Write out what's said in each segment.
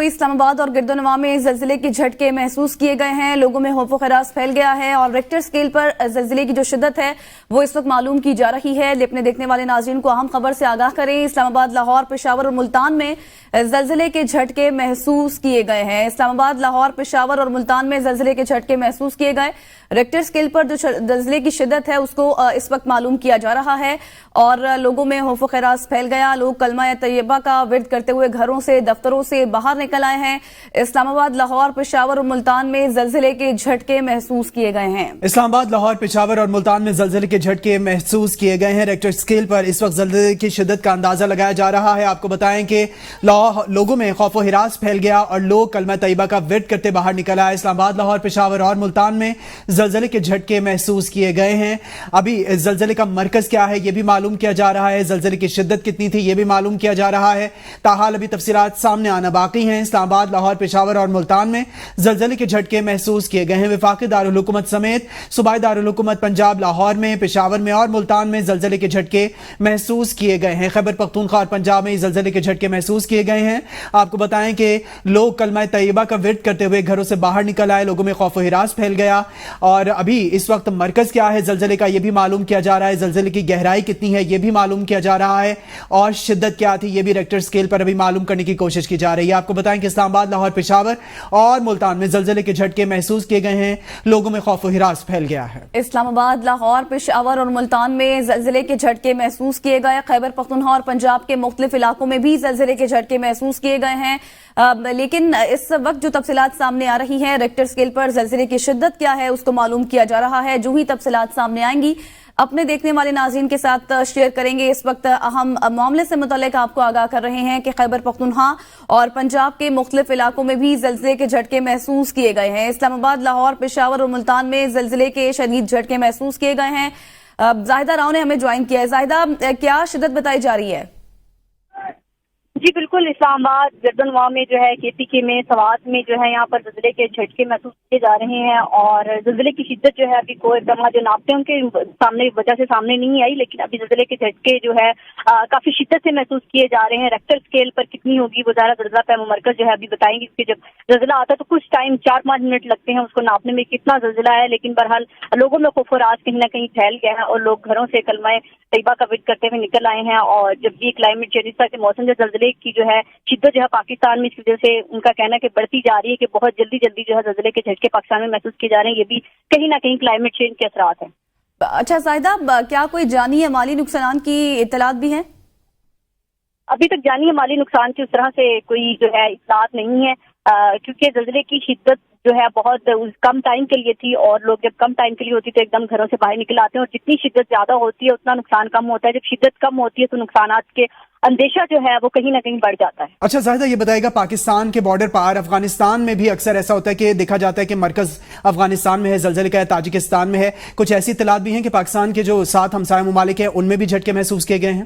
اسلام آباد اور گردونواں میں زلزلے کے جھٹکے محسوس کیے گئے ہیں. لوگوں میں خوف و خراس پھیل گیا ہے اور ریکٹر اسکیل پر زلزلے کی جو شدت ہے وہ اس وقت معلوم کی جا رہی ہے. اپنے دیکھنے والے ناظرین کو اہم خبر سے آگاہ کریں. اسلام آباد، لاہور، پشاور اور ملتان میں زلزلے کے جھٹکے محسوس کیے گئے ہیں. اسلام آباد، لاہور، پشاور اور ملتان میں زلزلے کے جھٹکے محسوس کیے گئے. ریکٹر اسکیل پر جو زلزلے کی شدت ہے اس کو اس وقت معلوم کیا جا رہا ہے اور لوگوں میں خوف و خراس پھیل گیا. لوگ کلمہ طیبہ کا ورد کرتے ہوئے گھروں سے، دفتروں سے باہر نکل آئے ہیں. اسلام آباد، لاہور، پشاور اور ملتان میں زلزلے کے جھٹکے محسوس کیے گئے ہیں. اسلام آباد، لاہور، پشاور اور ملتان میں زلزلے کے جھٹکے محسوس کیے گئے ہیں. ریکٹر اسکیل پر اس وقت زلزلے کی شدت کا اندازہ لگایا جا رہا ہے. آپ کو بتائیں کہ لوگوں میں خوف و ہراس پھیل گیا اور لوگ کلمہ طیبہ کا ورد کرتے باہر نکل آئے. اسلام آباد، لاہور، پشاور اور ملتان میں زلزلے کے جھٹکے محسوس کیے گئے ہیں. ابھی زلزلے کا مرکز کیا ہے یہ بھی معلوم کیا جا رہا ہے. زلزلے کی شدت کتنی تھی یہ بھی معلوم کیا جا رہا ہے. تاحال ابھی تفصیلات سامنے آنا باقی ہیں. اسلام آباد، لاہور، پشاور اور ملتان میں زلزلے کے جھٹکے محسوس کیے گئے ہیں. وفاقی دارالحکومت سمیت صوبائی دارالحکومت پنجاب، لاہور میں، پشاور میں اور ملتان میں زلزلے کے جھٹکے محسوس کیے گئے ہیں. خیبر پختونخوا اور پنجاب میں زلزلے کے جھٹکے محسوس کیے گئے ہیں. آپ کو بتائیں کہ لوگ کلمہ طیبہ کا ورد کرتے ہوئے گھروں سے باہر نکل آئے. لوگوں میں خوف و ہراس پھیل گیا اور ابھی اس وقت مرکز کیا ہے زلزلے کا یہ بھی معلوم کیا جا رہا ہے. زلزلے کی گہرائی کتنی ہے یہ بھی معلوم کیا جا رہا ہے اور شدت کیا تھی یہ بھی ریکٹر اسکیل پر ابھی معلوم کرنے کی کوشش کی جا رہی ہے. آپ کو بتائیں کہ اسلام آباد، لاہور، پشاور اور ملتان میں زلزلے کے جھٹکے محسوس کیے گئے ہیں. لوگوں میں خوف و ہراس پھیل گیا ہے. اسلام آباد، لاہور، پشاور اور ملتان میں زلزلے کے جھٹکے محسوس کیے گئے. خیبر پختونخوا اور پنجاب کے مختلف علاقوں میں بھی زلزلے کے جھٹکے محسوس کیے گئے ہیں. لیکن اس وقت جو تفصیلات سامنے آ رہی ہیں ریکٹر اسکیل پر زلزلے کی شدت کیا ہے اس کو معلوم کیا جا رہا ہے. جو ہی تفصیلات سامنے آئیں گی اپنے دیکھنے والے ناظرین کے ساتھ شیئر کریں گے. اس وقت اہم معاملے سے متعلق آپ کو آگاہ کر رہے ہیں کہ خیبر پختونخوا اور پنجاب کے مختلف علاقوں میں بھی زلزلے کے جھٹکے محسوس کیے گئے ہیں. اسلام آباد، لاہور، پشاور اور ملتان میں زلزلے کے شدید جھٹکے محسوس کیے گئے ہیں. زاہدہ راؤ نے ہمیں جوائن کیا ہے. زاہدہ، کیا شدت بتائی جا رہی ہے؟ جی بالکل، اسلام آباد، گردونواں میں جو ہے KPK میں، سوات میں جو ہے یہاں پر زلزلے کے جھٹکے محسوس کیے جا رہے ہیں اور زلزلے کی شدت جو ہے ابھی کوئی جو ناپتے ہیں ان کے سامنے وجہ سے سامنے نہیں آئی، لیکن ابھی زلزلے کے جھٹکے جو ہے کافی شدت سے محسوس کیے جا رہے ہیں. ریکٹر اسکیل پر کتنی ہوگی وہ زیادہ زلزلہ پیما مرکز جو ہے ابھی بتائیں گے. اس کے جب زلزلہ آتا ہے تو کچھ ٹائم 4-5 منٹ لگتے ہیں اس کو ناپنے میں کتنا زلزلہ ہے، لیکن بہرحال لوگوں میں خوف و راز کہیں نہ کہیں پھیل گیا ہے اور لوگ گھروں سے کلمہ طیبہ کا ورد کرتے ہوئے نکل آئے ہیں. اور جب یہ کلائمیٹ چینج کا موسم جو زلزلے کی جو ہے شدت جو ہے پاکستان میں اس وجہ سے ان کا کہنا ہے کہ بڑھتی جا رہی ہے کہ بہت جلدی جو ہے زلزلے کے جھٹکے پاکستان میں محسوس کیے جا رہے ہیں. یہ بھی کہیں نہ کہیں کلائمیٹ چینج کے اثرات ہیں. اچھا زاہدہ، کیا کوئی جانی یا مالی نقصان کی اطلاعات بھی ہیں؟ ابھی تک جانی یا مالی نقصان کی اس طرح سے کوئی جو ہے اطلاعات نہیں ہے کیونکہ زلزلے کی شدت جو ہے بہت کم ٹائم کے لیے تھی اور لوگ جب کم ٹائم کے لیے ہوتی تو ایک دم گھروں سے باہر نکل آتے ہیں اور جتنی شدت زیادہ ہوتی ہے اتنا نقصان کم ہوتا ہے. جب شدت کم ہوتی ہے تو نقصانات کے اندیشہ جو ہے وہ کہیں نہ کہیں بڑھ جاتا ہے. اچھا زاہدہ، یہ بتائے گا پاکستان کے بارڈر پار افغانستان میں بھی اکثر ایسا ہوتا ہے کہ دیکھا جاتا ہے کہ مرکز افغانستان میں ہے زلزلے کا، تاجکستان میں ہے. کچھ ایسی اطلاعات بھی ہیں کہ پاکستان کے جو 7 ہمسایہ ممالک ہیں ان میں بھی جھٹکے محسوس کیے گئے ہیں؟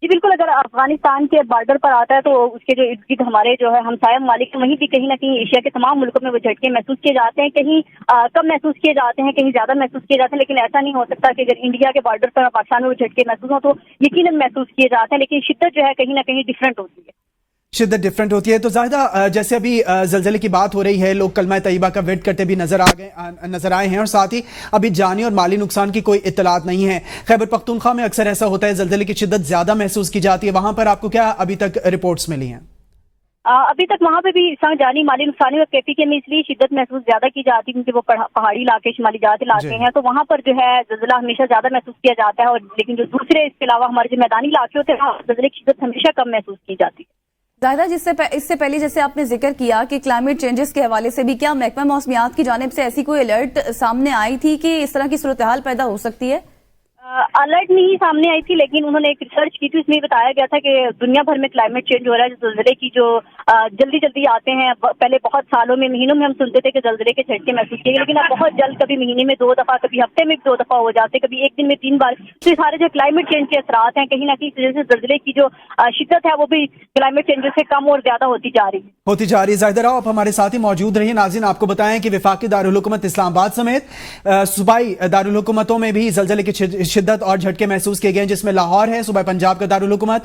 جی بالکل، اگر افغانستان کے بارڈر پر آتا ہے تو اس کے جو ارد گرد ہمارے جو ہے ہمسایہ ممالک وہیں بھی کہیں نہ کہیں ایشیا کے تمام ملکوں میں وہ جھٹکے محسوس کیے جاتے ہیں. کہیں کم محسوس کیے جاتے ہیں، کہیں زیادہ محسوس کیے جاتے ہیں، لیکن ایسا نہیں ہو سکتا کہ اگر انڈیا کے بارڈر پر پاکستان میں وہ جھٹکے محسوس ہوں تو یقیناً محسوس کیے جاتے ہیں، لیکن شدت جو ہے کہیں نہ کہیں ڈفرینٹ ہوتی ہے. شدت ڈفرینٹ ہوتی ہے. تو زاہدہ، جیسے ابھی زلزلے کی بات ہو رہی ہے، لوگ کلمہ طیبہ کا ورد کرتے بھی نظر آئے ہیں اور ساتھ ہی ابھی جانی اور مالی نقصان کی کوئی اطلاعات نہیں ہے. خیبر پختونخوا میں اکثر ایسا ہوتا ہے زلزلے کی شدت زیادہ محسوس کی جاتی ہے، وہاں پر آپ کو کیا ابھی تک رپورٹس ملی ہیں؟ ابھی تک وہاں پہ بھی جانی مالی نقصان اور KPK میں اس لیے شدت محسوس زیادہ کی جاتی ہے کیونکہ وہ پہاڑی علاقے، شمالی جات علاقے ہیں، تو وہاں پر جو ہے زلزلہ ہمیشہ زیادہ محسوس کیا جاتا ہے. اور لیکن جو دوسرے اس کے علاوہ ہمارے جو میدانی علاقے ہوتے ہیں وہاں زلزلے کی شدت ہمیشہ کم محسوس کی جاتی ہے. زاہدہ، اس سے پہلے جیسے آپ نے ذکر کیا کہ کلائمیٹ چینجز کے حوالے سے بھی کیا محکمہ موسمیات کی جانب سے ایسی کوئی الرٹ سامنے آئی تھی کہ اس طرح کی صورتحال پیدا ہو سکتی ہے؟ الرٹ نہیں سامنے آئی تھی، لیکن انہوں نے ایک ریسرچ کی تھی، اس میں بتایا گیا تھا کہ دنیا بھر میں کلائمیٹ چینج ہو رہا ہے. زلزلے کی جو جلدی آتے ہیں، پہلے بہت سالوں میں، مہینوں میں ہم سنتے تھے کہ زلزلے کے جھٹکے محسوس کیے، لیکن اب بہت جلد، کبھی مہینے میں 2 دفعہ، کبھی ہفتے میں 2 دفعہ ہو جاتے، کبھی ایک دن میں 3 بار. تو یہ سارے جو کلائمیٹ چینج کے اثرات ہیں کہیں نہ کہیں اس وجہ سے زلزلے کی جو شدت ہے وہ بھی کلائمیٹ چینج سے کم اور زیادہ ہوتی جا رہی ہے. زاہدہ راؤ آپ ہمارے ساتھ ہی موجود رہی. ناظرین، آپ کو بتائیں کہ وفاقی دارالحکومت اسلام آباد سمیت صوبائی دارالحکومتوں میں بھی زلزلے کی شدت اور جھٹکے محسوس کیے گئے، جس میں لاہور ہے، صوبہ پنجاب کا دارالحکومت،